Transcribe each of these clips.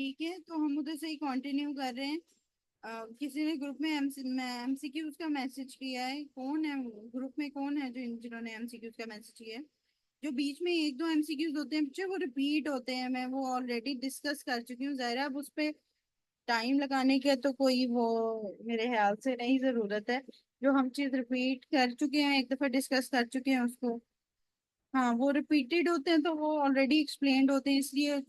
ठीक है, तो हम उधर से ही कंटिन्यू कर रहे हैं। किसी ने ग्रुप में एमसीक्यूज का मैसेज किया है, कौन है ग्रुप में, कौन है जो जिन्होंने एमसीक्यूज का मैसेज किया है? जो बीच में एक दो एमसीक्यूज होते हैं बच्चे, वो रिपीट होते हैं, मैं वो ऑलरेडी डिस्कस कर चुकी हूँ ज़ाहिरा। अब उस पे टाइम लगाने की तो कोई वो मेरे ख्याल से नहीं जरूरत है। जो हम चीज रिपीट कर चुके हैं, एक दफा डिस्कस कर चुके हैं उसको। हाँ, वो रिपीटेड होते हैं तो वो ऑलरेडी एक्सप्लेन्ड होते हैं, इसलिए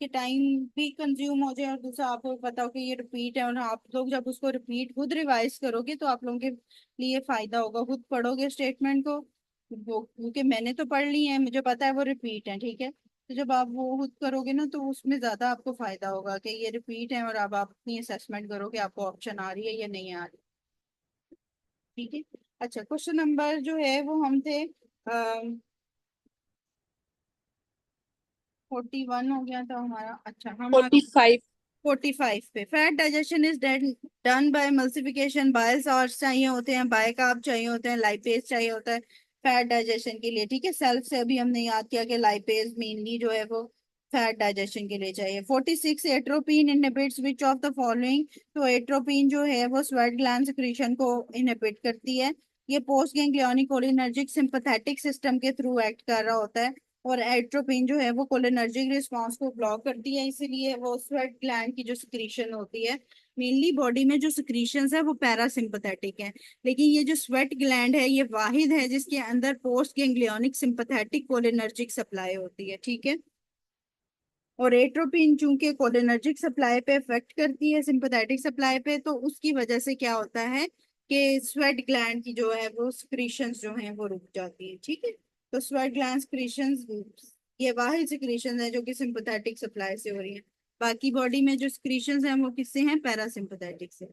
कि टाइम भी कंज्यूम हो जाए और दूसरा आपको पता हो कि ये रिपीट है। और आप लोग जब उसको रिपीट खुद रिवाइज करोगे तो आप लोगों के लिए फायदा होगा। खुद पढ़ोगे स्टेटमेंट को, वो क्योंकि मैंने तो पढ़ ली है, मुझे पता है वो रिपीट है, ठीक है। तो जब आप वो खुद करोगे ना तो उसमें ज्यादा आपको फायदा होगा कि ये रिपीट है, और अब आप अपनी असेसमेंट करो कि आपको ऑप्शन आ रही है या नहीं आ रही। ठीक है। अच्छा, क्वेश्चन नंबर जो है वो हम थे 41 हो गया था हमारा। अच्छा, हम आ 45। 45 पे। Fat digestion is done by emulsification. Bile salts चाहिए होते हैं, बाय कार्ब चाहिए होते हैं, लाइपेज चाहिए होता है फैट डाइजेशन के लिए, ठीक है। सेल्फ से अभी हमने याद किया कि लाइपेज मेनली जो है वो फैट डाइजेशन के लिए चाहिए। 46 atropine inhibits which of the following. तो एट्रोपिन जो है वो स्वेट ग्लैंड सिक्रीशन को इनहिबिट करती है। ये post ganglionic cholinergic sympathetic system के थ्रू एक्ट कर रहा होता है। और एट्रोपिन जो है वो कोलिनर्जिक रिस्पांस को ब्लॉक करती है, इसीलिए वो स्वेट ग्लैंड की जो सिक्रीशन होती है, मेनली बॉडी में जो सिक्रीशंस है वो पैरासिम्पथेटिक है। लेकिन ये जो स्वेट ग्लैंड है ये वाहिद है जिसके अंदर post ganglionic sympathetic cholinergic supply होती है, ठीक है। और एट्रोपिन चूंकि कोलिनर्जिक सप्लाई पे इफेक्ट करती है, सिंपैथेटिक सप्लाई पे, तो उसकी वजह से क्या होता है कि स्वेट ग्लैंड की जो है वो सिक्रीशंस जो है वो रुक जाती है, ठीक है। तो स्वेट ग्लैंड सिक्रीशंस ये वाहिद सिक्रीशंस है जो कि सिंपैथेटिक सप्लाई से हो रही है। बाकी बॉडी में जो सिक्रीशंस हैं वो किससे हैं? पैरासिम्पैथेटिक से।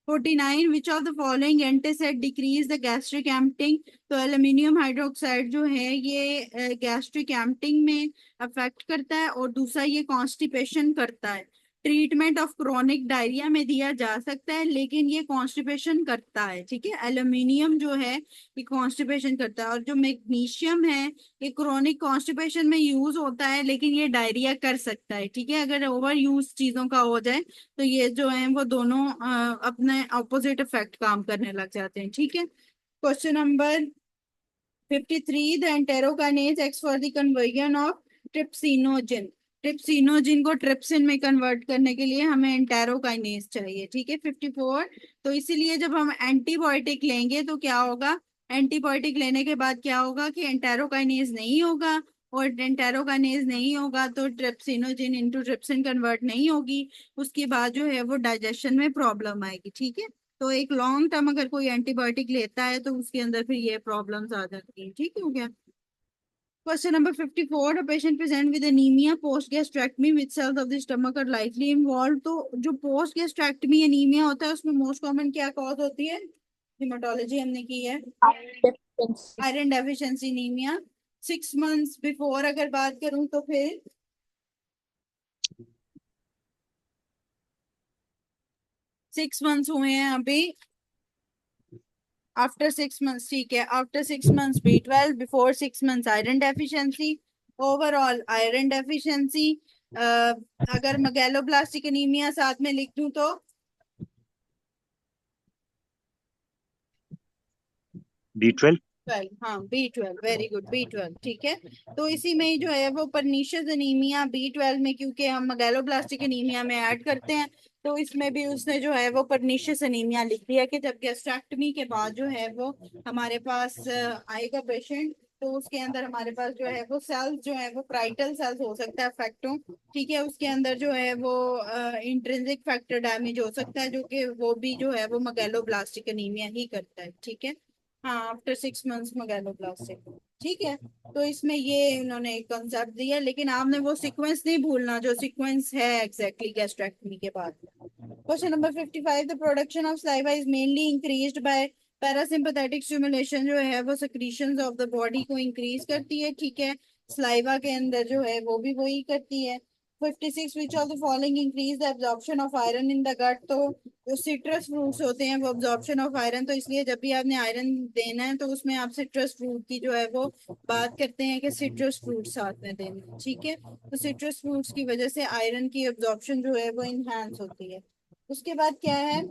49 विच of the following antacid decrease the gastric emptying. तो एल्यूमिनियम हाइड्रोक्साइड जो है ये गैस्ट्रिक एम्पटिंग में अफेक्ट करता है, और दूसरा ये कॉन्स्टिपेशन करता है। ट्रीटमेंट ऑफ क्रोनिक डायरिया में दिया जा सकता है, लेकिन ये कॉन्स्टिपेशन करता है, ठीक है। एल्यूमिनियम जो है ये कॉन्स्टिपेशन करता है, और जो मैग्नीशियम है ये क्रोनिक कॉन्स्टिपेशन में यूज होता है, लेकिन ये डायरिया कर सकता है, ठीक है, अगर ओवर यूज चीजों का हो जाए। तो ये जो है वो दोनों अपने ऑपोजिट इफेक्ट काम करने लग जाते हैं, ठीक है। Question number 53, the enterokinase act for the conversion of trypsinogen. Trypsinogen को ट्रिप्सिन में कन्वर्ट करने के लिए हमें एंटेरोकाइनेज चाहिए, ठीक है। 54, तो इसीलिए जब हम एंटीबायोटिक लेंगे तो क्या होगा? एंटीबायोटिक लेने के बाद क्या होगा कि एंटेरोकाइनेज नहीं होगा, और एंटेरोकाइनेज नहीं होगा तो ट्रिप्सिनोजिन इंटू ट्रिप्सिन कन्वर्ट नहीं होगी। उसके बाद जो है वो डाइजेशन में प्रॉब्लम आएगी, ठीक है। तो एक लॉन्ग टर्म अगर कोई एंटीबायोटिक लेता है तो उसके अंदर फिर ये प्रॉब्लम्स आ जाती हैं, ठीक हो गया। Question number 54, a patient present with anemia post gastrectomy with cells of the stomach are likely involved। तो जो पोस्ट गैस्ट्रेक्टमी एनीमिया होता है उसमें मोस्ट कॉमन क्या कॉज होती है? हिमाटोलॉजी हमने की है। Iron deficiency anaemia. 6 months before अगर बात करूं तो फिर 6 मंथ्स हुए हैं अभी। आफ्टर 6 मंथ्स, ठीक है, after 6 months B12, before 6 months iron deficiency. Overall iron deficiency. अगर मैगेलोब्लास्टिक एनीमिया साथ में लिख दूं तो B12। 12, हाँ B12, वेरी गुड, B12, ठीक है। तो इसी में ही जो है वो परनीशियस एनीमिया B12 में, क्योंकि हम मैगेलोब्लास्टिक एनीमिया में ऐड करते हैं, तो इसमें भी उसने जो है वो परनीशियस एनीमिया लिख दिया कि जब गैस्ट्रेक्टमी के बाद जो है वो हमारे पास आएगा पेशेंट, तो उसके अंदर हमारे पास जो है वो सेल्स जो है वो प्राइटल सेल्स हो सकता है अफेक्ट हो, ठीक है। उसके अंदर जो है वो इंट्रिंसिक फैक्टर डैमेज हो सकता है, जो कि वो भी जो है वो मैगेलोब्लास्टिक एनीमिया ही करता है, ठीक है। हाँ, आफ्टर 6 मंथ्स मैगेलोब्लास्टिक, ठीक है। तो इसमें ये इन्होंने एक कंसेप्ट दिया, लेकिन आपने वो सीक्वेंस नहीं भूलना जो सीक्वेंस है एग्जैक्टली गैस्ट्रेक्टमी के बाद। Question number 55, the production of saliva is mainly increased by parasympathetic stimulation. जो है वो सिक्रीशंस ऑफ द बॉडी को इंक्रीज करती है, ठीक है। सलाइवा के अंदर जो है वो भी वही करती है। 56 which of the following increase the absorption of iron in the gut. तो जो सिट्रस फ्रूट्स होते हैं वो एब्जॉर्प्शन ऑफ आयरन, तो इसलिए जब भी आपने आयरन देना है तो उसमें आप सिट्रस फ्रूट की जो है वो बात करते हैं कि सिट्रस फ्रूट साथ में देना है, ठीक है। तो सिट्रस फ्रूट्स की वजह से आयरन की एब्जॉर्प्शन जो है वो इनहेंस होती है। उसके बाद क्या है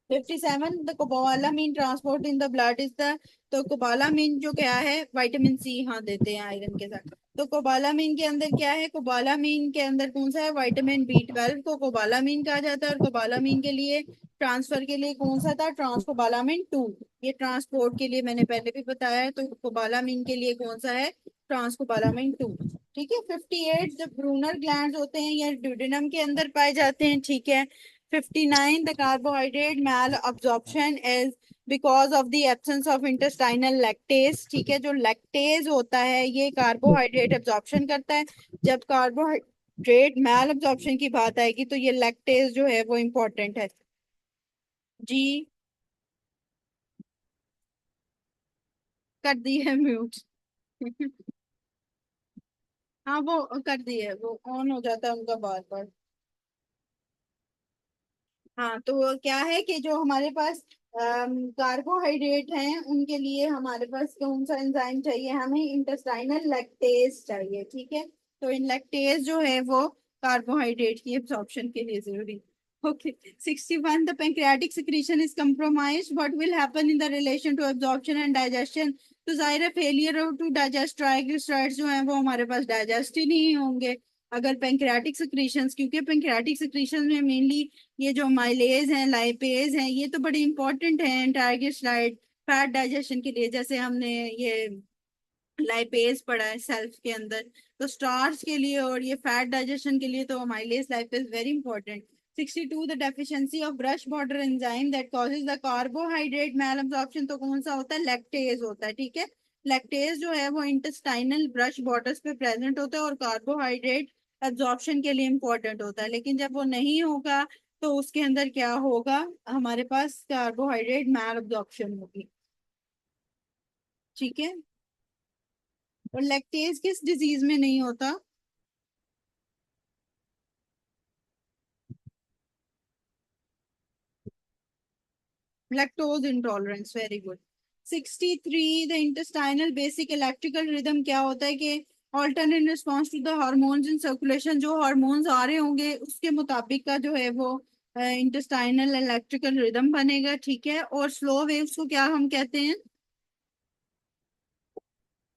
57, the cobalamin transport in the blood is the. तो कोबालामीन जो क्या है, विटामिन सी हाँ देते हैं आयरन के साथ। तो कोबालामीन के अंदर क्या है, कोबालामीन के अंदर कौन सा है, विटामिन B12 को कोबालामीन कहा जाता है। और कोबालामीन के लिए ट्रांसफर के लिए कौन सा था, ट्रांसकोबालामीन 2। ये ट्रांसपोर्ट के लिए मैंने पहले भी बताया है, तो कोबालामीन के लिए कौन सा है, ट्रांसकोबालामीन 2। ठीक है। 58, जो ब्रूनर ग्लैंड होते हैं ये ड्यूडेनम के अंदर पाए जाते हैं, ठीक है। 59, the carbohydrate malabsorption is because of the absence of intestinal lactase। ठीक है, जो लैक्टेज होता है ये कार्बोहाइड्रेट एब्जॉर्प्शन करता है। जब कार्बोहाइड्रेट मैल एब्जॉर्प्शन की बात आएगी तो ये लैक्टेज जो है वो इम्पोर्टेंट है जी। कर दी है म्यूट। हाँ वो कर दी है, वो ऑन हो जाता है उनका बार बार। हाँ तो क्या है कि जो हमारे पास कार्बोहाइड्रेट हैं उनके लिए हमारे पास कौन सा एंजाइम चाहिए, हमें इंटेस्टाइनल लैक्टेज चाहिए, ठीक है। तो इन लैक्टेज जो है वो कार्बोहाइड्रेट की एब्जॉर्प्शन के लिए जरूरी। Okay. 61, the pancreatic secretion is compromised, what will happen in the relation to absorption and digestion। तो जाहिर है फेलियर टू डाइजेस्ट ट्राइग्लिसराइड्स जो है वो हमारे पास डाइजेस्ट ही नहीं होंगे अगर पैंक्रियाटिक सिक्रीशंस, क्योंकि पैंक्रियाटिक सिक्रीशंस में मेनली ये जो माइलेज हैं लाइपेज हैं ये तो बड़े इंपॉर्टेंट हैं ट्राइग्लिसराइड फैट डाइजेशन के लिए। जैसे हमने ये लाइपेज पढ़ा है सेल्फ के अंदर, तो स्टार्च के लिए और ये फैट डाइजेशन के लिए तो amylase lipase very important. 62, the deficiency of brush border enzyme that causes the carbohydrate malabsorption. तो कौन सा होता है, लैक्टेज होता है, ठीक है। लैक्टेज जो है वो इंटेस्टाइनल ब्रश बॉर्डर्स पे प्रेजेंट होता है और कार्बोहाइड्रेट एब्जॉर्प्शन के लिए इंपॉर्टेंट होता है। लेकिन जब वो नहीं होगा तो उसके अंदर क्या होगा, हमारे पास कार्बोहाइड्रेट मैल एब्जॉर्प्शन होगी, ठीक है। और लैक्टेज किस डिजीज में नहीं होता, lactose intolerance, very good. 63, the intestinal basic electrical rhythm क्या होता है कि alternate response to the hormones in circulation. जो हार्मोन्स आ रहे होंगे उसके मुताबिक का जो है वो इंटेस्टाइनल इलेक्ट्रिकल रिदम बनेगा, ठीक है। और स्लो वेव्स को क्या हम कहते हैं,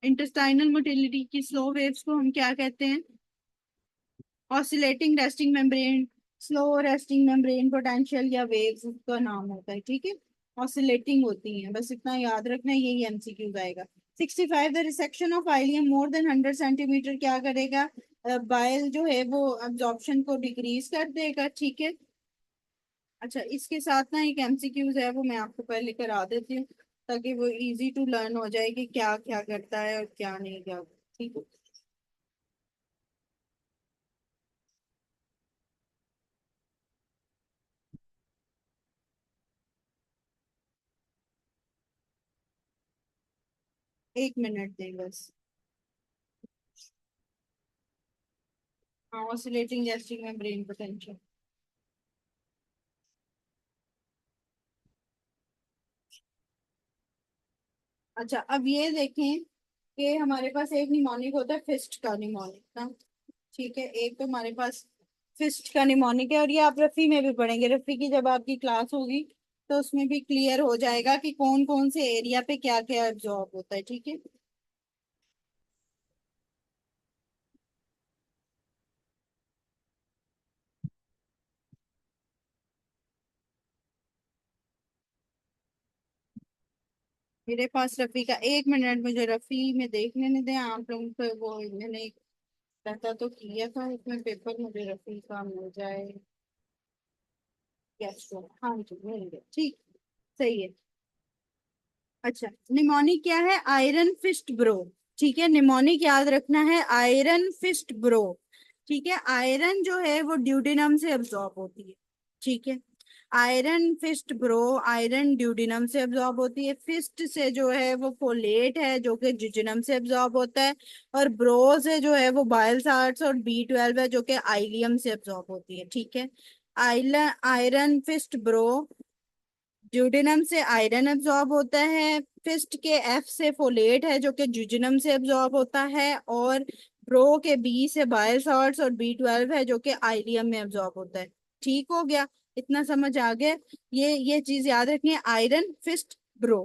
इंटेस्टाइनल मोटिलिटी की स्लो वेव्स को हम क्या कहते हैं, oscillating resting membrane, slow resting membrane potential या वेव्स उसका नाम होता है, ठीक है। ऑसिलेटिंग होती हैं, बस इतना याद रखना है, यही एमसीक्यू आएगा। 65, the resection of ileum more than 100 centimetre क्या करेगा, बाइल जो है वो अब्जॉर्प्शन को डिक्रीज कर देगा, ठीक है। अच्छा इसके साथ ना एक एमसीक्यूज है वो मैं आपको पहले करा देती हूँ ताकि वो इजी टू लर्न हो जाए कि क्या क्या करता है और क्या नहीं क्या, ठीक है। 1 मिनट दें बस। हाँ ऑसिलेटिंग गैस्ट्रिक मेम्ब्रेन पोटेंशियल। अच्छा अब ये देखें कि हमारे पास एक निमोनिक होता है फिस्ट का निमोनिक ना, ठीक है। एक तो हमारे पास फिस्ट का निमोनिक है और ये आप रफी में भी पढ़ेंगे, रफी की जब आपकी क्लास होगी तो उसमें भी क्लियर हो जाएगा कि कौन कौन से एरिया पे क्या क्या एब्जॉर्ब होता है, ठीक है। मेरे पास रफी का 1 मिनट, मुझे रफी में देखने नहीं दें आप लोगों को, वो मैंने एक पता तो किया था उसमें पेपर, मुझे रफी का मिल जाए। यस हाँ जी मिल गया, ठीक, सही है। अच्छा निमोनिक क्या है, आयरन फिस्ट ब्रो, ठीक है। निमोनिक याद रखना है आयरन फिस्ट ब्रो, ठीक है। आयरन जो है वो ड्यूडेनम से अब्सॉर्ब होती है, ठीक है। आयरन फिस्ट ब्रो आयरन ड्यूडिनम से एब्जॉर्ब होती है। फिस्ट से जो है वो फोलेट है जो कि जिजुनम से एब्जॉर्ब होता है। और ब्रो से जो है वो बाइल साल्ट्स और B12 है जो कि आइलियम से एब्जॉर्ब होती है। ठीक है। आइलन आयरन फिस्ट ब्रो ड्यूडेनम से आयरन एब्जॉर्ब होता है। फिस्ट के F से फोलेट है जो कि जुजिनम से एब्जॉर्ब होता है। और ब्रो के B से बाइल सॉल्ट्स और B12 है जो कि आइलियम में एब्जॉर्ब होता है। ठीक हो गया। इतना समझ आ गया। ये चीज याद रखनी है, आयरन फिस्ट ब्रो।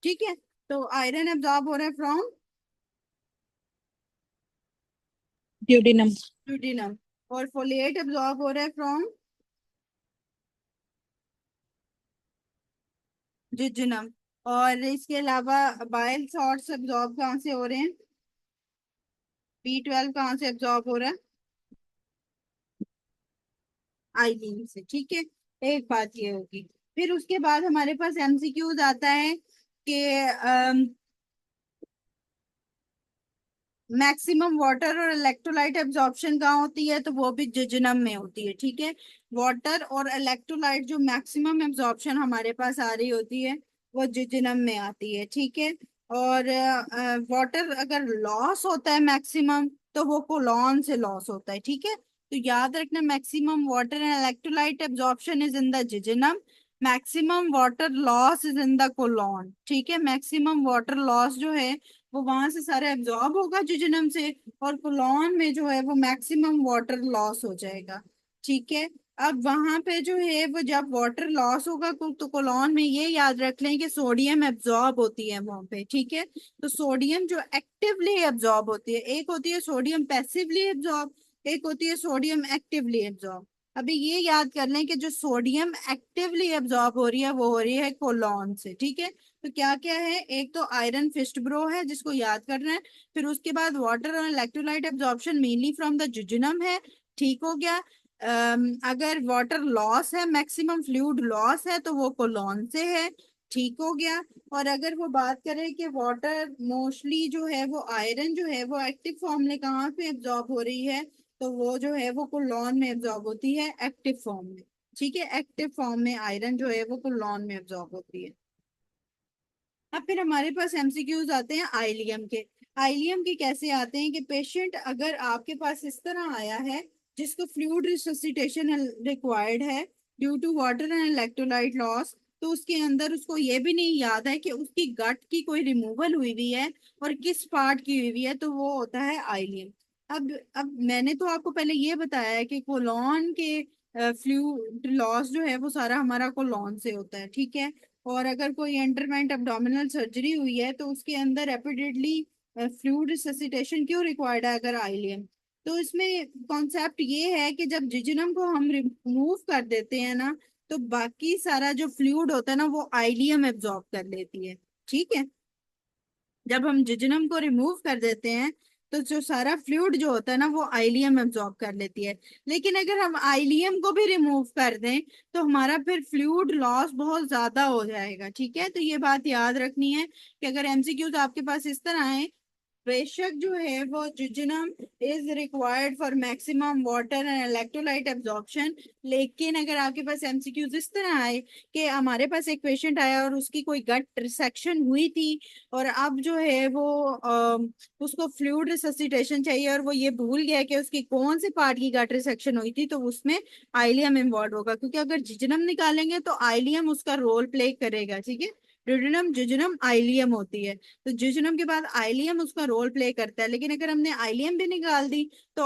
ठीक है। तो आयरन एब्जॉर्ब हो रहा है फ्रॉम ड्यूडिनम। ड्यूडेनम। और फोलेट एब्जॉर्ब हो रहा है फ्रॉम जुजिनम। और इसके अलावा बाइल सॉल्ट्स एब्जॉर्ब कहाँ से हो रहे हैं? B12 कहाँ से एब्जॉर्ब हो रहा है? आइलिन से। ठीक है। एक बात ये होगी। फिर उसके बाद हमारे पास MCQs आता है कि मैक्सिमम वाटर और इलेक्ट्रोलाइट एब्जॉर्प्शन कहाँ होती है, तो वो भी जिजनम में होती है। ठीक है। वाटर और इलेक्ट्रोलाइट जो मैक्सिमम एब्जॉर्प्शन हमारे पास आ रही होती है वो जिजनम में आती है। ठीक है। और वाटर अगर लॉस होता है मैक्सिमम तो वो कोलॉन से लॉस होता है। ठीक है। तो याद रखना, maximum water and electrolyte absorption is in the jejunum, maximum water loss is in the colon. ठीक है। मैक्सिमम वाटर लॉस जो है वो वहां से सारा एब्जॉर्ब होगा जिजनम से, और कोलॉन में जो है वो मैक्सिमम वाटर लॉस हो जाएगा। ठीक है। अब वहां पे जो है वो जब वाटर लॉस होगा तो कोलॉन में ये याद रख लें कि सोडियम एब्जॉर्ब होती है वहां पे। ठीक है। तो सोडियम जो एक्टिवली एब्जॉर्ब होती है, एक होती है सोडियम पैसिवली एब्जॉर्ब, एक होती है सोडियम एक्टिवली एब्जॉर्ब। अभी ये याद कर लें कि जो सोडियम एक्टिवली एब्जॉर्ब हो रही है वो हो रही है कोलॉन से। ठीक है। तो क्या क्या है, एक तो आयरन फिस्ट ब्रो है जिसको याद करना है। फिर उसके बाद वाटर और electrolyte absorption mainly from the jejunum है। ठीक हो गया। अगर वाटर लॉस है, मैक्सिमम फ्लूइड लॉस है, तो वो कोलॉन से है। ठीक हो गया। और अगर वो बात करें कि वाटर मोस्टली जो है वो आयरन जो है वो एक्टिव फॉर्म में कहाँ पे एब्जॉर्ब हो रही है, तो वो जो है वो कोलॉन में एब्जॉर्ब होती है एक्टिव फॉर्म में। ठीक है। एक्टिव फॉर्म में आयरन जो है वो कोलॉन में एब्जॉर्ब होती है। अब फिर हमारे पास MCQs आते हैं आइलियम के। आइलियम के कैसे आते हैं कि पेशेंट अगर आपके पास इस तरह आया है जिसको फ्लूइड रिससिटेशन रिक्वायर्ड है due to water and electrolyte loss, तो उसके अंदर उसको ये भी नहीं याद है कि उसकी गट की कोई रिमूवल हुई हुई है और किस पार्ट की हुई हुई है, तो वो होता है आइलियम। अब मैंने तो आपको पहले ये बताया है कि कोलॉन के फ्लूइड लॉस जो है वो सारा हमारा कोलॉन से होता है। ठीक है। और अगर कोई एंटरमेंट abdominal सर्जरी हुई है तो उसके अंदर रेपिडेटली फ्लूइड रिससिटेशन क्यों रिक्वायर्ड है अगर आइलियम? तो इसमें कॉन्सेप्ट ये है कि जब जिजनम को हम रिमूव कर देते हैं ना, तो बाकी सारा जो फ्लूइड होता है ना वो आइलियम एब्जॉर्ब कर लेती है। ठीक है। जब हम जिजनम को रिमूव कर देते हैं तो जो सारा फ्लूइड जो होता है ना वो आइलियम एब्जॉर्ब कर लेती है। लेकिन अगर हम आइलियम को भी रिमूव कर दें तो हमारा फिर फ्लूइड लॉस बहुत ज्यादा हो जाएगा। ठीक है। तो ये बात याद रखनी है कि अगर MCQs आपके पास इस तरह आए, बेशक जो है वो jejunum is required for maximum water and electrolyte absorption, लेकिन अगर आपके पास MCQs इस तरह आए कि हमारे पास एक पेशेंट आया और उसकी कोई गट रिसेक्शन हुई थी और अब जो है वो उसको फ्लूइड रिससिटेशन चाहिए और वो ये भूल गया कि उसकी कौन सी पार्ट की गट रिसेक्शन हुई थी, तो उसमें आइलियम इन्वॉल्व होगा, क्योंकि अगर जिजनम निकालेंगे तो आइलियम उसका रोल प्ले करेगा। ठीक है। ड्यूडेनम जिजनम आइलियम होती है, तो जिजनम के बाद आइलियम उसका रोल प्ले करता है। लेकिन अगर हमने आइलियम भी निकाल दी तो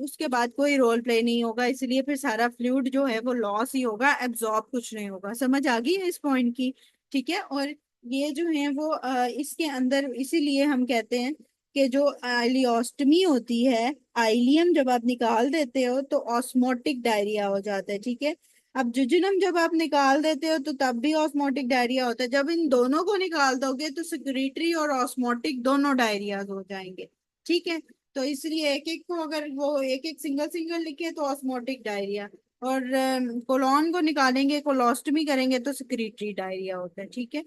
उसके बाद कोई रोल प्ले नहीं होगा, इसलिए फिर सारा फ्लूइड जो है वो लॉस ही होगा, एब्जॉर्ब कुछ नहीं होगा। समझ आ गई है इस पॉइंट की? ठीक है। और ये जो है वो इसके अंदर इसीलिए हम कहते हैं कि जो आइलियोस्टमी होती है, आइलियम जब आप निकाल देते हो तो ऑस्मोटिक डायरिया हो जाता है। ठीक है। अब जुजिनम जब आप निकाल देते हो तो तब भी ऑस्मोटिक डायरिया होता है। जब इन दोनों को निकाल दोगे तो सिक्रीटरी और ऑस्मोटिक दोनों डायरियाज हो जाएंगे। ठीक है। तो इसलिए एक एक को अगर वो एक एक सिंगल सिंगल लिखे तो ऑस्मोटिक डायरिया, और कोलोन को निकालेंगे कोलोस्टमी करेंगे तो सिक्रीटरी डायरिया होता है। ठीक है।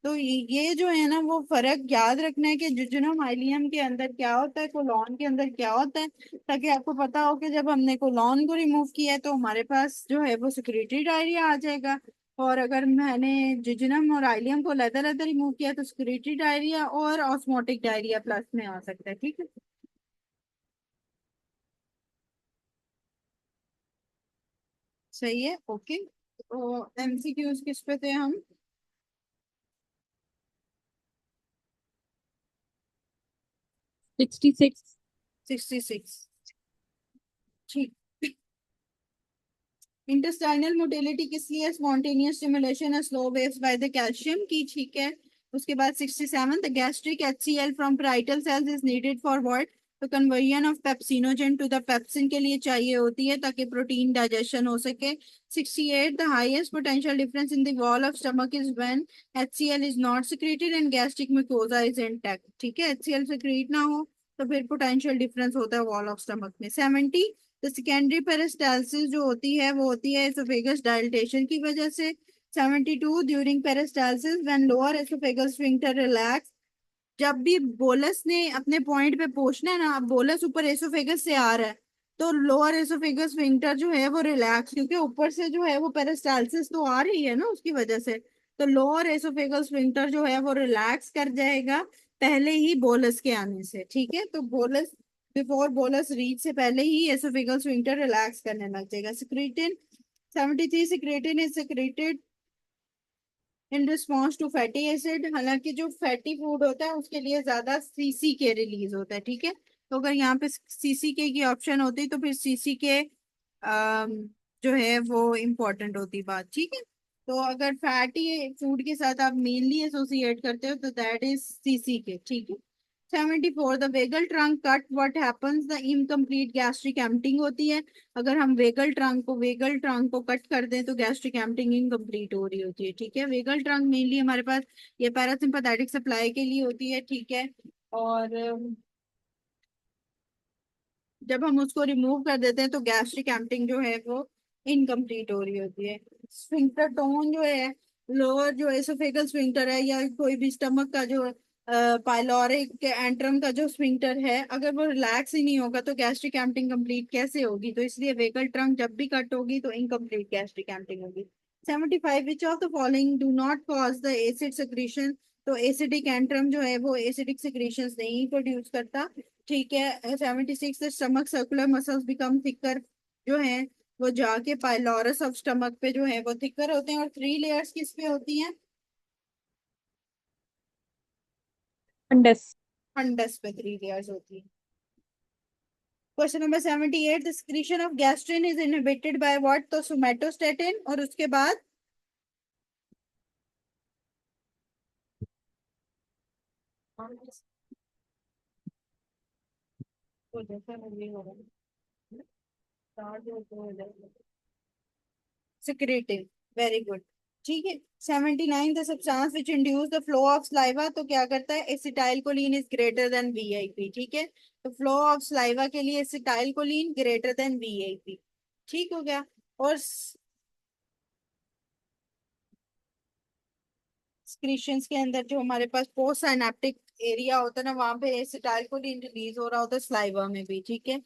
तो ये जो है ना वो फर्क याद रखना है कि जुजुनम हाइलियम के अंदर क्या होता है, कोलॉन के अंदर क्या होता है, ताकि आपको पता हो कि जब हमने कोलॉन को रिमूव किया है तो हमारे पास जो है वो सिक्रेटरी डायरिया आ जाएगा, और अगर मैंने जुजुनम और हाइलियम को अलग अलग रिमूव किया तो सिक्रेटरी डायरिया और ऑस्मोटिक डायरिया प्लस में आ सकता है। ठीक है, सही है, ओके। तो एमसीक्यूज किस पे थे हम? 66. 66। ठीक। इंटेस्टाइनल मोटिलिटी किस लिए? स्पॉन्टेनियस स्टिमुलेशन और slow waves by the calcium की। ठीक है, उसके बाद 67, the gastric HCl from parietal cells is needed for what? तो conversion of pepsinogen to the pepsin के लिए चाहिए होती है ताकि प्रोटीन डाइजेशन हो सके। 68, the highest potential difference in the wall of stomach is when HCl is not secreted and gastric mucosa is intact. ठीक है, HCl सिक्रेट ना हो तो फिर पोटेंशियल डिफरेंस होता है वॉल ऑफ स्टमक में। 70, तो सेकेंडरी पेरिस्टालसिस जो होती है वो होती है एसोफेगस डायलिटेशन की वजह से। 72, during peristalsis when lower oesophagus sphincter relax, जब भी बोलस ने अपने पॉइंट पे पहुंचना है ना, अब बोलस ऊपर एसोफेगस से आ रहा है तो लोअर एसोफेगस स्फिंक्टर जो है वो रिलैक्स, क्योंकि ऊपर से जो है वो पेरिस्टालसिस तो आ रही है ना उसकी वजह से, तो लोअर एसोफेगस स्फिंक्टर जो है वो रिलैक्स कर जाएगा पहले ही बोलस के आने से। ठीक है, तो बोलस, बिफोर बोलस रीच से पहले ही एसोफेगल स्फिंक्टर रिलैक्स करने लग जाएगा। Secretin 73, secretin is secreted in response to fatty acid, हालांकि जो फैटी फूड होता है उसके लिए ज्यादा CCK रिलीज होता है। ठीक है, तो अगर यहाँ पे CCK की ऑप्शन होती तो फिर CCK जो है वो इम्पोर्टेंट होती बात। ठीक है, तो अगर फैटी फूड के साथ आप मेनली एसोसिएट करते हो तो दैट इज CCK। ठीक है। 74, the vagal trunk cut, what happens? The incomplete gastric emptying होती है। अगर हम वेगल ट्रंक को कट कर दें तो गैस्ट्रिक एम्पटिंग इनकम्प्लीट हो रही होती है। ठीक है, वेगल ट्रंक मेनली हमारे पास ये पैरासिम्पथेटिक सप्लाई के लिए होती है। ठीक है, और जब हम उसको रिमूव कर देते हैं तो गैस्ट्रिक एम्पटिंग जो है वो इनकम्प्लीट हो रही होती है। स्फिंक्टर टोन जो है, लोअर जो एसोफेगल स्फिंक्टर है या कोई भी स्टमक का जो पाइलोरिक एंट्रम का जो स्फिंक्टर है, अगर वो रिलैक्स ही नहीं होगा तो गैस्ट्रिक एम्पटिंग कंप्लीट कैसे होगी? तो इसलिए वेगल ट्रंक जब भी कट होगी तो इनकम्प्लीट गैस्ट्रिक एम्पटिंग होगी। 75, विच of the following do not cause the acid secretion? तो एसिडिक एंट्रम जो है वो एसिडिक सिक्रीशंस नहीं प्रोड्यूस करता। ठीक है। 76, stomach circular muscles become thicker, जो है वो जाके पाइलोरस ऑफ स्टमक पे जो है वो थिकर होते हैं। और 3 लेयर्स किस पे होती हैं? Fundus. फंडस पे 3 लेयर्स होती है। Question number 78, the secretion of gastrin is inhibited by what? तो सोमेटोस्टेटिन, और उसके बाद सिक्रेटिव, वेरी गुड। ठीक है। 79, the substance which induce the flow of saliva, तो क्या करता है? Acetyl choline is greater than VIP। ठीक है, तो फ्लो ऑफ सलाइवा के लिए acetyl choline greater than VIP। ठीक हो गया। और स्क्रीशंस के अंदर जो हमारे पास पोस्ट साइनेप्टिक एरिया होता है ना, वहां पे एसिटाइल कोलिन रिलीज हो रहा होता है सलाइवा में भी। ठीक है,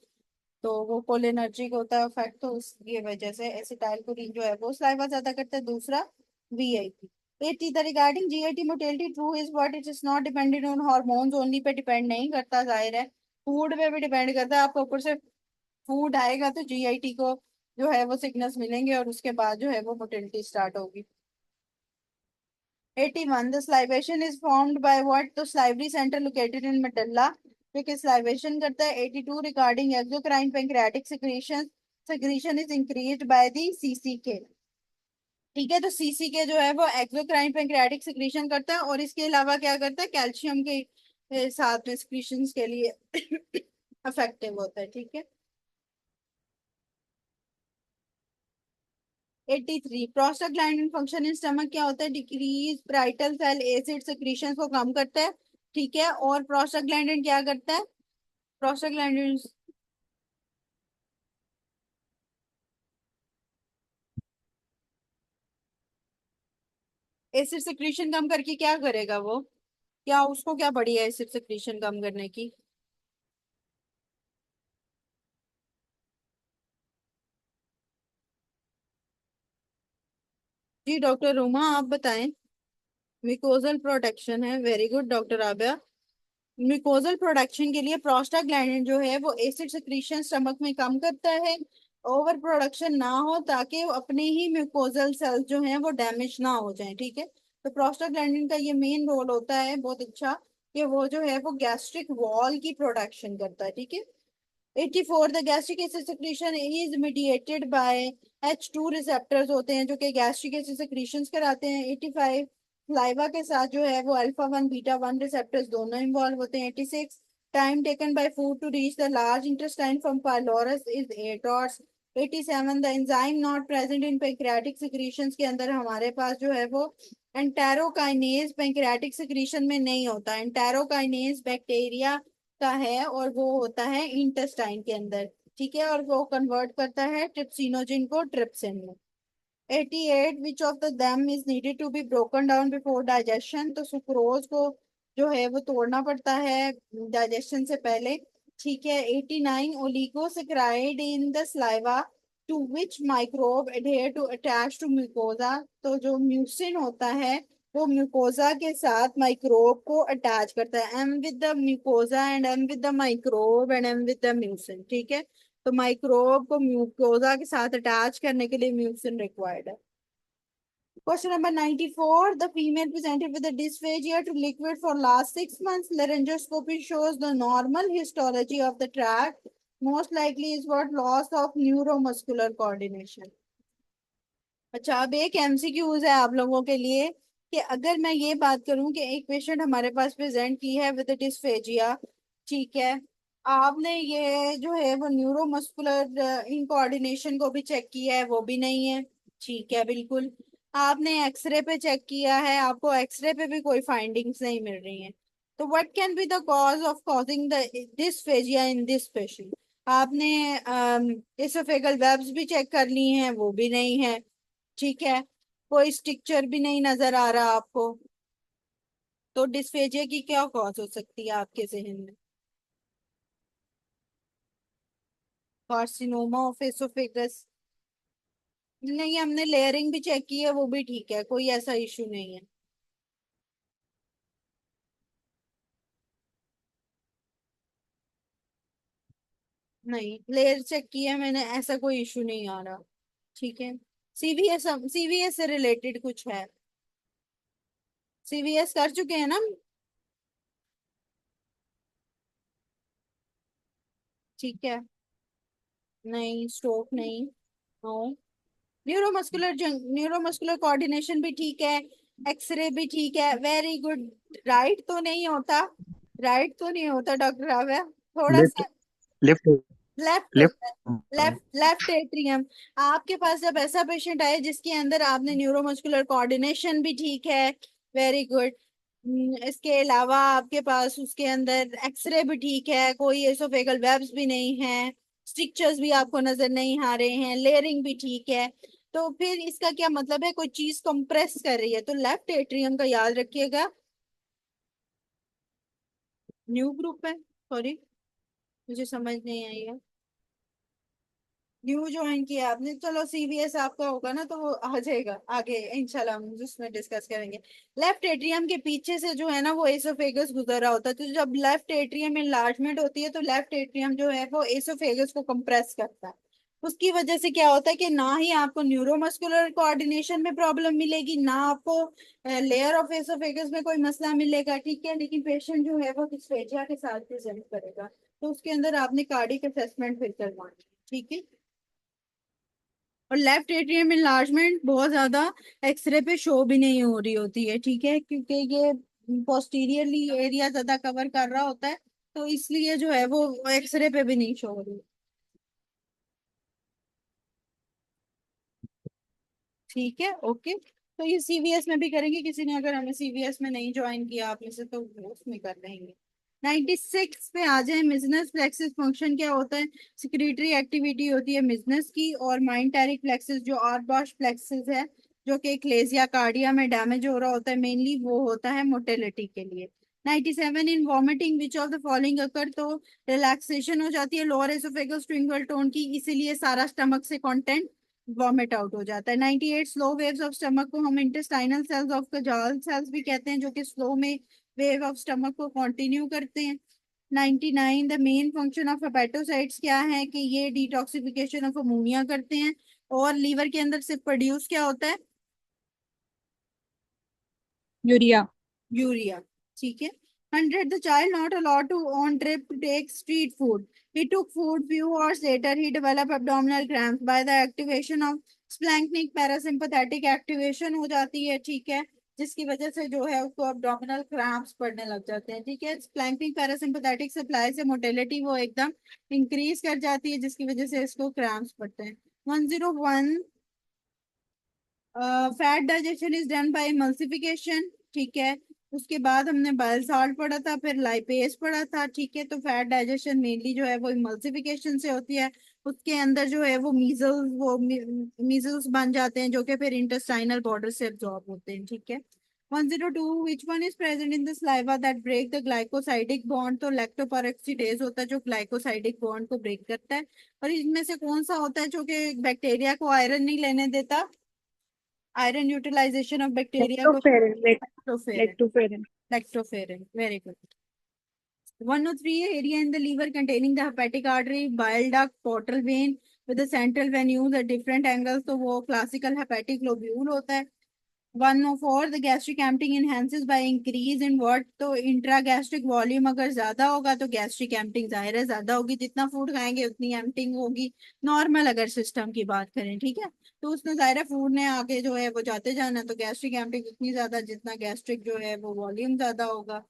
तो वो कोलिनर्जिक होता है फैक्ट, तो उसकी वजह से एसिटाइलकोलिन जो है वो सलाइवा ज्यादा करता है। दूसरा VIP। 80, the regarding GIT motility true is what? It is not dependent on hormones only, पे डिपेंड नहीं करता, जाहिर है फूड पे भी डिपेंड करता है। आपको ऊपर से फूड आएगा तो GIT को जो है वो सिग्नल्स मिलेंगे और उसके बाद जो है वो मोटिलिटी स्टार्ट होगी। 81, the salivation is formed by what? तो स्लाइवरी सेंटर लोकेटेड इन मेडल्ला, जो कि स्लाइवेशन करता है। 82, regarding exocrine pancreatic secretion, secretion is increased by the CCK। ठीक है, तो CCK जो है वो एक्सोक्राइन पैंक्रियाटिक सिक्रीशन करता है, और इसके अलावा क्या करता है? कैल्शियम के साथ में सिक्रीशन के लिए इफेक्टिव होता है। ठीक है। 83, प्रोस्टाग्लैंडिन फंक्शन इन स्टमक क्या होता है? डिक्रीज पाराइटल सेल एसिड सिक्रीशन को कम करता है। ठीक है, और प्रोस्टाग्लैंडिन क्या करता है? प्रोस्टाग्लैंडिन एसिड सिक्रीशन कम करके क्या करेगा वो, क्या उसको क्या पड़ी है एसिड सिक्रीशन कम करने की? जी डॉक्टर रूमा आप बताएं। म्यूकोजल प्रोटेक्शन है, very good doctor Abiya. Mucosal production के लिए प्रोस्टाग्लैंडिन जो है वो एसिड सिक्रीशन स्टमक में कम करता है, ओवर प्रोडक्शन ना हो, ताकि वो अपने ही म्यूकोजल सेल्स जो हैं वो डैमेज ना हो जाएं, ठीक है। तो प्रोस्टाग्लैंडिन का ये मेन रोल होता है बहुत अच्छा, कि वो जो है वो गैस्ट्रिक वॉल की प्रोडक्शन करता है, ठीक है। 84 the gastric acid secretion is mediated by H2 receptors होते हैं जो कि गैस्ट्रिक एसिड सिक्रीशंस कराते हैं। 85 सलाइवा के साथ जो है वो अल्फा 1 बीटा 1 रिसेप्टर्स दोनों इन्वॉल्व होते हैं। 86 time taken by food to reach the large intestine from pylorus is 8 hours. 87 the enzyme not present in pancreatic secretions के अंदर हमारे पास जो है वो एंटेरोकाइनेज पैंक्रियाटिक सिक्रीशन में नहीं होता। एंटेरोकाइनेज बैक्टीरिया का है और वो होता है इंटेस्टाइन के अंदर, ठीक है, और वो कन्वर्ट करता है ट्रिप्सिनोजिन को ट्रिप्सिन में। 88 which of the them is needed to be broken down before digestion, तो सुक्रोज को जो है वो तोड़ना पड़ता है डाइजेशन से पहले, ठीक है। 89 oligosaccharide in the saliva to which microbe adhere to attach to mucosa, तो जो म्यूसिन होता है वो म्यूकोजा के साथ माइक्रोब को अटैच करता है। M with the mucosa and M with the microbe and M with the mucin, ठीक है। तो माइक्रोब को म्यूकोजा के साथ अटैच करने के लिए म्यूसिन रिक्वायर्ड है। Question number 94. The female presented with a dysphagia to liquid for last 6 months. Laryngoscopy shows the normal histology of the tract. Most likely is what loss of neuromuscular coordination. अच्छा अब एक MCQs है आप लोगों के लिए कि अगर मैं ये बात करूं कि एक पेशेंट हमारे पास प्रेजेंट की है विद डिस्फेजिया, ठीक है, आपने ये जो है वो न्यूरोमस्कुलर इनकोऑर्डिनेशन को भी चेक किया है, वो भी नहीं है, ठीक है, बिल्कुल। आपने एक्सरे पे चेक किया है, आपको एक्सरे पे भी कोई फाइंडिंग्स नहीं मिल रही हैं। तो what can be the cause of causing the dysphagia in this patient? आपने एसोफेगल वेब्स भी चेक कर ली हैं, वो भी नहीं है, ठीक है, कोई स्ट्रक्चर भी नहीं नजर आ रहा आपको। तो डिस्फेजिया की क्या कॉज हो सकती है आपके जहन में? Carcinoma of oesophagus? नहीं, हमने लेयरिंग भी चेक की है, वो भी ठीक है, कोई ऐसा इशू नहीं है। नहीं, लेयर चेक किया मैंने, ऐसा कोई इशू नहीं आ रहा, ठीक है। सीवीएस, सीवीएस से रिलेटेड कुछ है? सीवीएस कर चुके हैं ना? ठीक है। नहीं, स्ट्रोक नहीं। नो। न्यूरोमस्कुलर न्यूरोमस्कुलर कोऑर्डिनेशन भी ठीक है, एक्सरे भी ठीक है, वेरी गुड। राइट तो नहीं होता, राइट तो नहीं होता डॉक्टर रावया, थोड़ा Left, सा left, लेफ्ट left. होता है। Left left atrium. आपके पास जब ऐसा पेशेंट आए जिसके अंदर आपने न्यूरोमस्कुलर कोऑर्डिनेशन भी ठीक है, वेरी गुड, इसके अलावा आपके पास उसके अंदर एक्सरे भी ठीक है, कोई एसोफेगल वेब्स भी नहीं है, स्ट्रक्चर्स भी आपको नजर नहीं आ रहे हैं, लेयरिंग भी ठीक है, तो फिर इसका क्या मतलब है? कोई चीज कंप्रेस कर रही है, तो लेफ्ट एट्रियम का याद रखिएगा। न्यू ग्रुप है, सॉरी, मुझे समझ नहीं आई है। न्यू ज्वाइन किया आपने, चलो सीवीएस आपका होगा ना तो वो आ जाएगा आगे, इंशाल्लाह हम उसमें डिस्कस करेंगे। लेफ्ट एट्रियम के पीछे से जो है ना वो एसोफेगस गुजर रहा होता है, तो जब लेफ्ट एट्रियम में इन्लार्जमेंट होती है तो लेफ्ट एट्रियम जो है वो एसोफेगस को कंप्रेस करता है। उसकी वजह से क्या होता है कि ना ही आपको न्यूरोमस्कुलर कोऑर्डिनेशन में प्रॉब्लम मिलेगी, ना आपको लेयर ऑफ एसोफेगस में कोई मसला मिलेगा, ठीक है, लेकिन पेशेंट जो है वो डिस्फेजिया के साथ प्रेजेंट करेगा, तो उसके अंदर आपने कार्डिक असेसमेंट फिर करवानी है, ठीक है। और लेफ्ट एट्रियम इनलार्जमेंट बहुत ज्यादा एक्सरे पे शो भी नहीं हो रही होती है, ठीक है, क्योंकि ये पोस्टीरियरली एरिया ज्यादा कवर कर रहा होता है, तो इसलिए जो है वो एक्सरे पे भी नहीं शो हो रही, ठीक है, ओके। तो ये सीवीएस में भी करेंगे, किसी ने अगर हमें सीवीएस में नहीं ज्वाइन किया आप में से तो उसमें कर लेंगे। 96 पे आ जाए, मिजनस प्लेक्सिस फंक्शन क्या होता है? सिक्रेटरी एक्टिविटी होती है मिजनस की, और माइंटारिक प्लेक्सिस जो आर्बाश प्लेक्सिस है जो कि क्लेजिया कार्डिया में डैमेज हो रहा होता है मेनली, वो होता है मोटेलिटी के लिए। 97 in vomiting which of the following occur, तो रिलैक्सेशन हो जाती है लोअर एसोफेगस ट्विंगल टोन की, इसीलिए सारा स्टमक से कंटेंट वॉमिट आउट हो जाता है। 98 स्लो वेव्स ऑफ स्टमक को हम intestinal cells of Cajal cells भी कहते हैं, जो कि स्लो में वेव ऑफ स्टमक को कंटिन्यू करते हैं। 99 the main function of hepatocytes क्या है, कि ये डिटॉक्सिफिकेशन ऑफ अमोनिया करते हैं। और लीवर के अंदर से प्रोड्यूस क्या होता है? यूरिया। यूरिया। ठीक है। 100 the child not allowed to on trip to take street food, he took food few hours later, he developed abdominal cramps by the activation of splanchnic parasympathetic activation हो जाती है, ठीक है, जिसकी वजह से जो है उसको abdominal cramps पड़ने लग जाते हैं। ठीक है, splanchnic parasympathetic सप्लाई से मोटेलिटी वो एकदम इंक्रीज कर जाती है, जिसकी वजह से इसको क्रैम्प्स पड़ते हैं। 101 fat digestion is done bye emulsification. ठीक है, उसके बाद हमने बाइल साल्ट पढ़ा था, फिर लाइपेज पढ़ा था। ठीक है, तो फैट डाइजेशन मेनली जो है वो इमल्सिफिकेशन से होती है। उसके अंदर जो है वो मीजल्स बन जाते हैं, जो कि फिर इंटेस्टाइनल बॉर्डर से एब्जॉर्ब होते हैं। ठीक है। 102 which one is present in the saliva that break the glycosidic bond, तो लैक्टोपेरोक्सीडेज होता है जो ग्लाइकोसाइडिक बॉन्ड को ब्रेक करता है। और इनमें से कौन सा होता है जो कि बैक्टीरिया को आयरन नहीं लेने देता? आयरन यूटिलाइजेशन ऑफ बैक्टीरिया को। Lactoferrin. Lactoferrin. Lactoferrin. Lactoferrin, very good. 103 area in the liver containing the hepatic artery, bile duct, portal vein with the central venules at different angles, तो वो classical hepatic lobule होता है। 104 the gastric emptying enhances by increase in what, तो intragastric volume अगर ज्यादा होगा तो gastric emptying जाहिर है ज्यादा होगी, जितना फूड खाएंगे उतनी एम्पटिंग होगी, नॉर्मल अगर सिस्टम की बात करें। ठीक है, तो उसने जाहिर है फूड ने आगे जो है वो जाते जाना, तो गैस्ट्रिक एम्पटिंग उतनी ज्यादा जितना गैस्ट्रिक जो है वो वॉल्यूम ज्यादा होगा।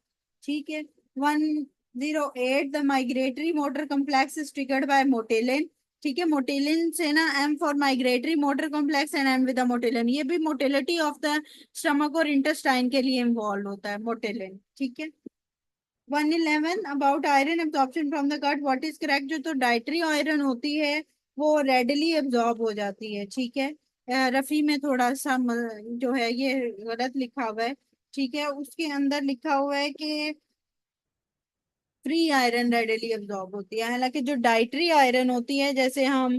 ठीक है। 108 the migratory motor complex is triggered by motilin. ठीक है, मोटेलिन से ना, M for migratory motor complex and and with the motilin, ये भी मोटेलिटी ऑफ द स्टमक और इंटेस्टाइन के लिए इन्वॉल्व होता है मोटेलिन। ठीक है। 111 about iron absorption from the gut, what is correct, जो तो डाइटरी आयरन होती है वो रेडली एब्जॉर्ब हो जाती है। ठीक है, रफी में थोड़ा सा जो है ये गलत लिखा हुआ है। ठीक है, उसके अंदर लिखा हुआ है कि फ्री आयरन रेडिली एब्जॉर्ब होती है, हालांकि जो डाइटरी आयरन होती है, जैसे हम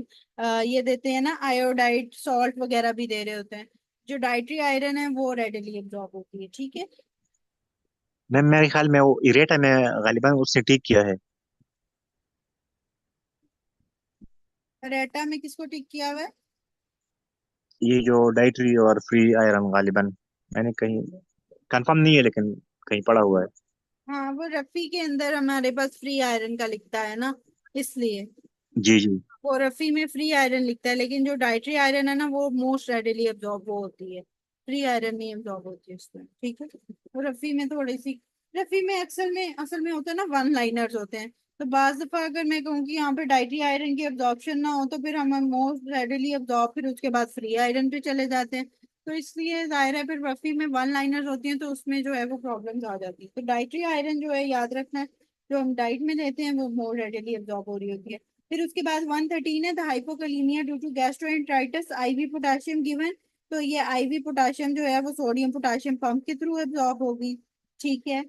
ये देते हैं ना आयोडाइड सॉल्ट वगैरह भी दे रहे होते हैं, जो डाइटरी आयरन है वो रेडिली एब्जॉर्ब होती है। ठीक है। मैम मेरे ख्याल में वो इरेटा में गालिबा उससे ठीक किया है। रेटा में किसको टिक किया हुआ है? ये जो डाइटरी और फ्री आयरन गालिबन मैंने कहीं कंफर्म नहीं है लेकिन कहीं पढ़ा हुआ है। हाँ, वो रफी के अंदर हमारे पास फ्री आयरन का लिखता है ना, इसलिए जी जी। वो रफी में फ्री आयरन लिखता है, लेकिन जो डाइटरी आयरन है ना वो मोस्ट रेडिली एब्जॉर्ब वो होती है, फ्री आयरन नहीं एब्जॉर्ब होती है उसमें। ठीक है, तो रफी में थोड़ी सी, रफी में असल में होता है ना, वन लाइनर्स होते हैं। तो बाज दफा अगर मैं कहूँ कि यहाँ पे डाइटरी आयरन की एब्जॉर्प्शन ना हो, तो फिर हम मोस्ट रेडिली एब्जॉर्ब, फिर उसके बाद फ्री आयरन पे चले जाते हैं। तो इसलिए जाहिर है फिर रफी में वन लाइनर्स होती हैं, तो उसमें जो है वो प्रॉब्लम्स आ जाती है। तो डाइटरी आयरन जो है याद रखना है, जो हम डाइट में लेते हैं वो मोर रेडिली एब्जॉर्ब हो रही होती है। फिर उसके बाद 113 है the hypokalemia due to gastroenteritis, IV potassium given, तो ये आईवी पोटेशियम जो है वो सोडियम पोटेशियम पंप के थ्रू एब्जॉर्ब होगी। ठीक है।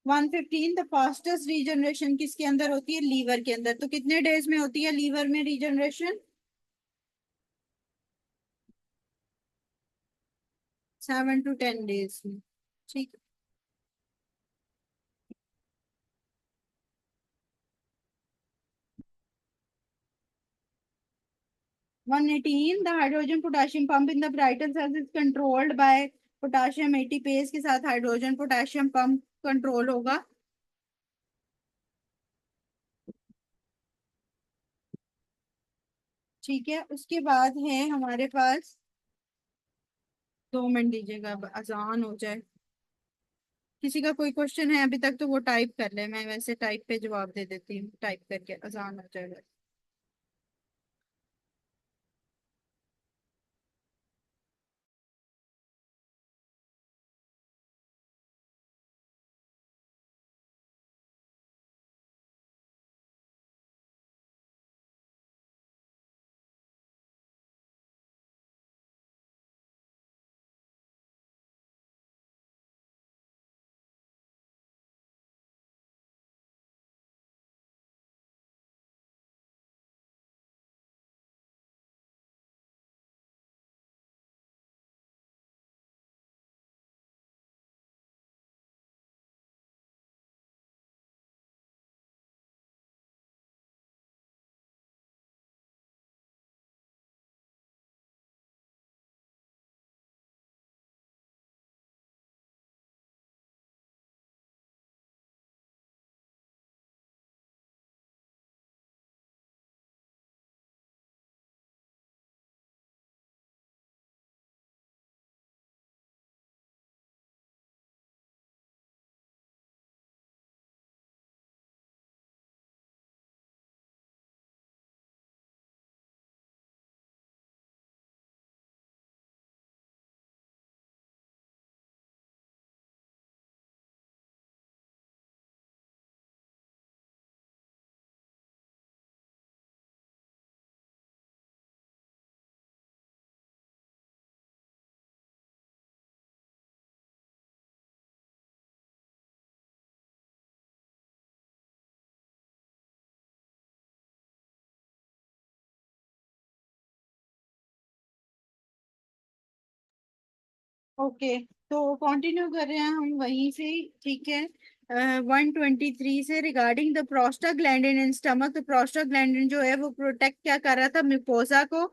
115 द फास्टेस्ट रीजनरेशन किसके अंदर होती है? लीवर के अंदर। तो कितने डेज में होती है लीवर में रीजनरेशन? 7 to 10 डेज में। ठीक। 118 the hydrogen potassium pump in the parietal cells is controlled by potassium ATPase के साथ हाइड्रोजन पोटेशियम पंप कंट्रोल होगा। ठीक है, उसके बाद है हमारे पास, 2 मिनट दीजिएगा अब अजान हो जाए। किसी का कोई क्वेश्चन है अभी तक तो वो टाइप कर ले, मैं वैसे टाइप पे जवाब दे देती हूँ, टाइप करके अजान हो जाएगा। ओके, तो कंटिन्यू कर रहे हैं हम वहीं से ही, ठीक है। 123 से, regarding the prostaglandin in stomach. तो प्रोस्टाग्लैंडिन जो है वो प्रोटेक्ट क्या कर रहा था, म्यूकोसा को,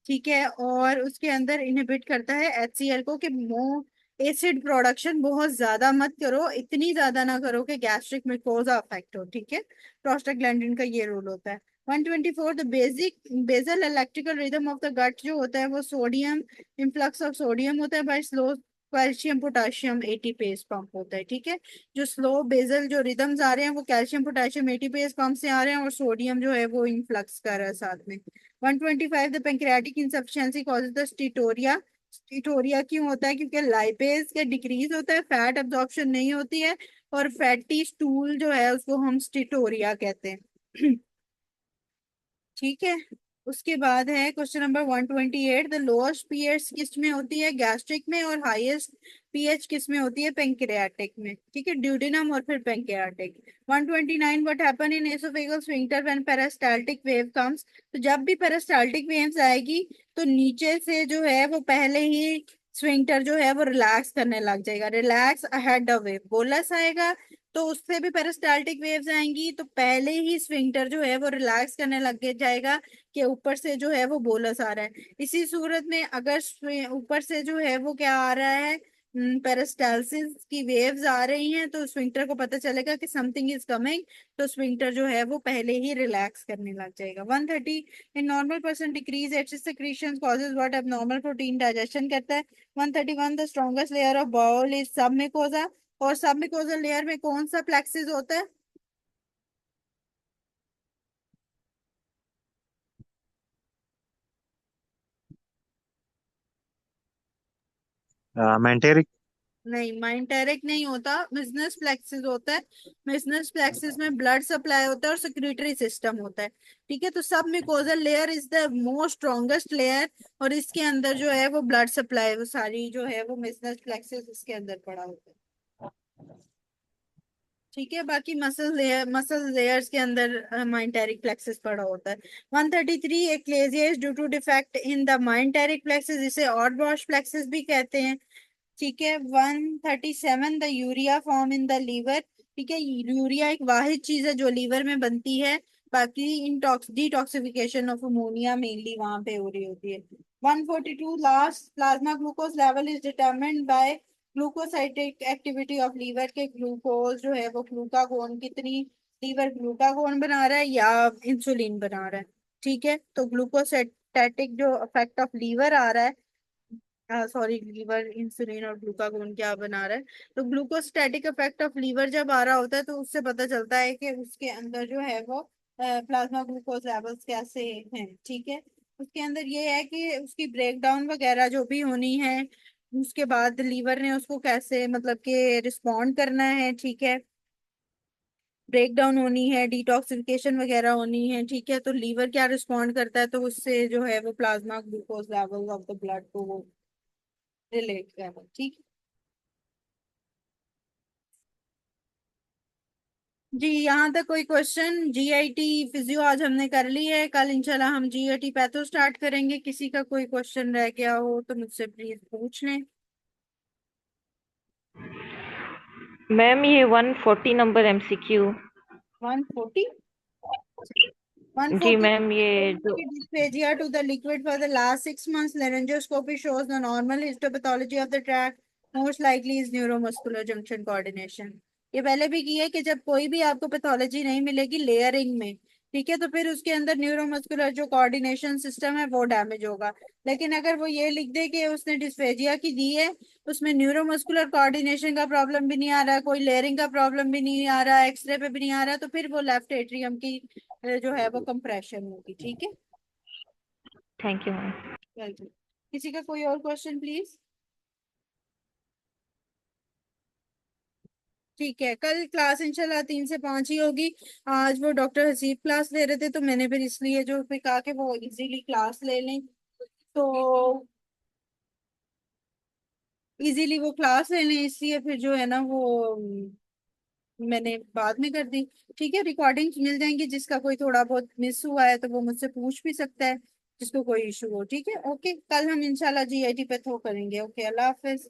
ठीक है, और उसके अंदर इनहिबिट करता है HCl को, कि मोर एसिड प्रोडक्शन बहुत ज्यादा मत करो, इतनी ज्यादा ना करो कि गैस्ट्रिक म्यूकोसा अफेक्ट हो, ठीक है। प्रोस्टाग्लैंडिन का ये रोल होता है। 124, the basic basal electrical rhythm of the gut जो होता है वो सोडियम, इनफ्लक्स ऑफ सोडियम होता है बाय slow calcium potassium ATPase pump होता है, ठीक है। जो स्लो बेजल जो रिदम्स आ रहे हैं वो कैल्शियम पोटाशियम एटीपेज पंप से आ रहे हैं, और सोडियम जो है वो इनफ्लक्स कर रहा है साथ में। 125, the pancreatic insufficiency causes the steatorrhoea. Steatorrhoea क्यों होता है, क्योंकि लाइपेज का डिक्रीज होता है, फैट एब्जॉर्प्शन नहीं होती है, और फैटी स्टूल जो है उसको हम स्टीटोरिया कहते हैं। ठीक है। उसके बाद है question number 128, the lowest pH किस में होती है, गैस्ट्रिक में, और हाईएस्ट पीएच किस में होती है, पेंक्रियाटिक में, ठीक है, ड्यूडेनम और फिर pancreatic. 129, what happen in oesophageal sphincter when peristaltic wave comes. तो जब भी पेरिस्टाल्टिक वेव्स आएगी तो नीचे से जो है वो पहले ही स्फिंक्टर जो है वो रिलैक्स करने लग जाएगा, relax ahead the wave, bolus आएगा तो उससे भी पेरिस्टाल्टिक वेव्स आएंगी, तो पहले ही स्फिंक्टर जो है वो रिलैक्स करने लग जाएगा, कि ऊपर से जो है वो बोलस आ रहा है। इसी सूरत में अगर ऊपर से जो है वो क्या आ रहा है, पेरिस्टालसिस की वेव्स आ रही हैं, तो स्फिंक्टर को पता चलेगा कि समथिंग इज कमिंग, तो स्फिंक्टर जो है वो पहले ही रिलैक्स करने लग जाएगा। 130, in normal person decreases H secretion causes what, अब नॉर्मल प्रोटीन डाइजेशन करता है। 131, the strongest layer of bowel is submucosa, और सब मिकोजल लेयर में कौन सा प्लेक्सिस होता है, मेंटेरिक। नहीं माइंटेरिक नहीं होता, मिजनस प्लेक्सिस होता है। मिजनस प्लेक्सिस में ब्लड सप्लाई होता है और सिक्रीटरी सिस्टम होता है, ठीक है। तो सब mucosal layer is the most strongest layer, और इसके अंदर जो है वो ब्लड सप्लाई वो सारी जो है वो मिजनस प्लेक्सिस इसके अंदर पड़ा होता है, ठीक है। बाकी मसल लेयर्स के अंदर माइंटेरिक प्लेक्सिस पड़ा होता है। 133, achalasia is due to defect in the myenteric plexus, जिसे ऑड वॉश प्लेक्सिस भी कहते हैं, ठीक है। 137, the urea form in the liver, ठीक है। यूरिया एक वाहिद चीज है जो लीवर में बनती है, बाकी इंटॉक्स डिटॉक्सिफिकेशन ऑफ अमोनिया मेनली वहां पे हो रही होती है। 142, last plasma glucose level is determined by glucosidic activity of liver, के ग्लूकोज जो है वो ग्लूकागोन कितनी, लीवर ग्लूकागोन बना रहा है या इंसुलिन बना रहा है, ठीक है। तो ग्लूकोसाइटिक जो इफेक्ट ऑफ लीवर आ रहा है, सॉरी, लीवर इंसुलिन और ग्लूकागोन क्या बना रहा है, तो ग्लूकोस्टैटिक इफेक्ट ऑफ लीवर जब आ रहा होता है तो उससे पता चलता है कि उसके अंदर जो है वो प्लाज्मा ग्लूकोज लेवल्स कैसे हैं, ठीक है। उसके अंदर ये है कि उसकी ब्रेकडाउन वगैरह जो भी होनी है, उसके बाद लीवर ने उसको कैसे मतलब कि रिस्पॉन्ड करना है, ठीक है। ब्रेकडाउन होनी है, डिटॉक्सिफिकेशन वगैरह होनी है, ठीक है। तो लीवर क्या रिस्पॉन्ड करता है, तो उससे जो है वो plasma glucose level of the blood को वो रिलेट कर, ठीक। जी, यहाँ तक कोई क्वेश्चन, जीआईटी फिजियो आज हमने कर ली है, कल इंशाल्लाह हम जीआईटी पैथो स्टार्ट करेंगे। किसी का कोई क्वेश्चन रह गया हो तो मुझसे प्लीज पूछ लें। मैम ये 140 नंबर एमसीक्यू। 140, जी 140, मैम, ये जो dysphagia to the liquid for the last 6 months. Laryngoscopy shows the normal histopathology of the tract. Most likely is neuromuscular junction coordination. ये पहले भी की है कि जब कोई भी आपको पैथोलॉजी नहीं मिलेगी लेयरिंग में, ठीक है, तो फिर उसके अंदर न्यूरोमस्कुलर जो कोऑर्डिनेशन सिस्टम है वो डैमेज होगा। लेकिन अगर वो ये लिख दे कि उसने डिस्फेजिया की दी है, उसमें न्यूरोमस्कुलर कोऑर्डिनेशन का प्रॉब्लम भी नहीं आ रहा, कोई लेयरिंग का प्रॉब्लम भी नहीं आ रहा, एक्सरे पे भी नहीं आ रहा, तो फिर वो लेफ्ट एट्रियम की जो है वो कंप्रेशन होगी, ठीक है। Thank you ma'am. वेलकम। किसी का कोई और क्वेश्चन प्लीज। ठीक है, कल क्लास इंशाल्लाह 3 से 5 ही होगी। आज वो डॉक्टर हसीब क्लास ले रहे थे, तो मैंने फिर इसलिए जो फिर कहा कि वो इजीली क्लास ले लें, तो इजीली वो क्लास ले लें, इसलिए फिर जो है ना वो मैंने बाद में कर दी, ठीक है। रिकॉर्डिंग्स मिल जाएंगी, जिसका कोई थोड़ा बहुत मिस हुआ है तो वो मुझसे पूछ भी सकता है, जिसको कोई इशू हो, ठीक है। ओके, कल हम इंशाल्लाह जीआईटी पे थो करेंगे। ओके, अल्लाह हाफिज।